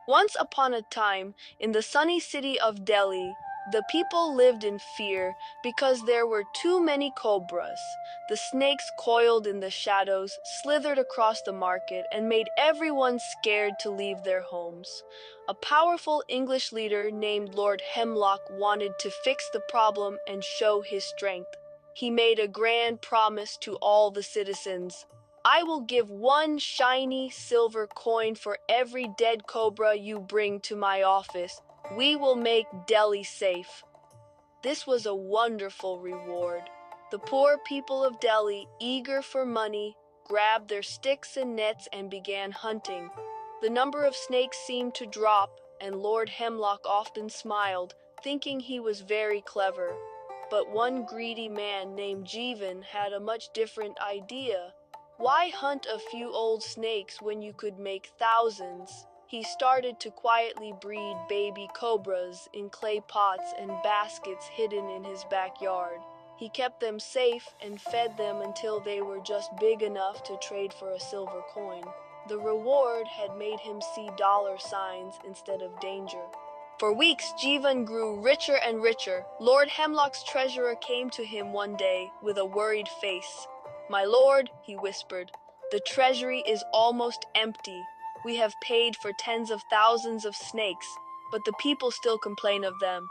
Once upon a time, in the sunny city of Delhi, the people lived in fear because there were too many cobras. The snakes coiled in the shadows, slithered across the market, and made everyone scared to leave their homes. A powerful English leader named Lord Hemlock wanted to fix the problem and show his strength. He made a grand promise to all the citizens. I will give one shiny silver coin for every dead cobra you bring to my office. We will make Delhi safe. This was a wonderful reward. The poor people of Delhi, eager for money, grabbed their sticks and nets and began hunting. The number of snakes seemed to drop, and Lord Hemlock often smiled, thinking he was very clever. But one greedy man named Jeevan had a much different idea. Why hunt a few old snakes when you could make thousands? He started to quietly breed baby cobras in clay pots and baskets hidden in his backyard. He kept them safe and fed them until they were just big enough to trade for a silver coin. The reward had made him see dollar signs instead of danger. For weeks, Jeevan grew richer and richer. Lord Hemlock's treasurer came to him one day with a worried face. "My lord," he whispered, "the treasury is almost empty. We have paid for tens of thousands of snakes, but the people still complain of them."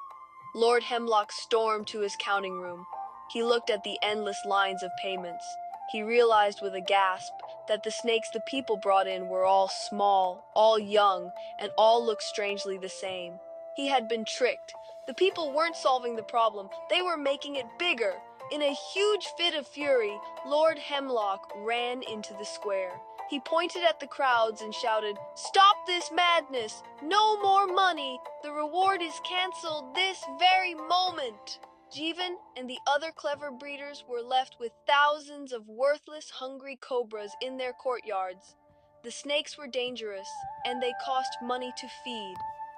Lord Hemlock stormed to his counting room. He looked at the endless lines of payments. He realized with a gasp that the snakes the people brought in were all small, all young, and all looked strangely the same. He had been tricked. The people weren't solving the problem, they were making it bigger. In a huge fit of fury, Lord Hemlock ran into the square. He pointed at the crowds and shouted, "Stop this madness! No more money! The reward is cancelled this very moment!" Jeevan and the other clever breeders were left with thousands of worthless, hungry cobras in their courtyards. The snakes were dangerous, and they cost money to feed.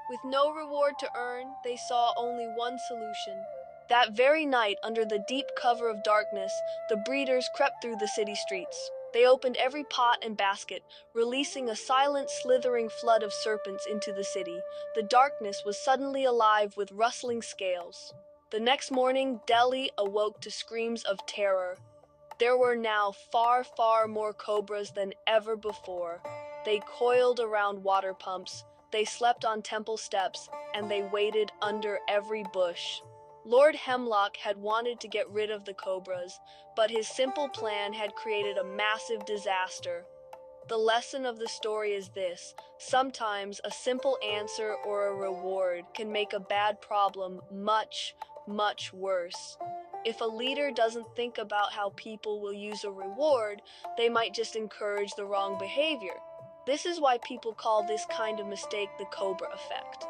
With no reward to earn, they saw only one solution. That very night, under the deep cover of darkness, the breeders crept through the city streets. They opened every pot and basket, releasing a silent, slithering flood of serpents into the city. The darkness was suddenly alive with rustling scales. The next morning, Delhi awoke to screams of terror. There were now far, far more cobras than ever before. They coiled around water pumps, they slept on temple steps, and they waited under every bush. Lord Hemlock had wanted to get rid of the cobras, but his simple plan had created a massive disaster. The lesson of the story is this: sometimes a simple answer or a reward can make a bad problem much, much worse. If a leader doesn't think about how people will use a reward, they might just encourage the wrong behavior. This is why people call this kind of mistake the Cobra effect.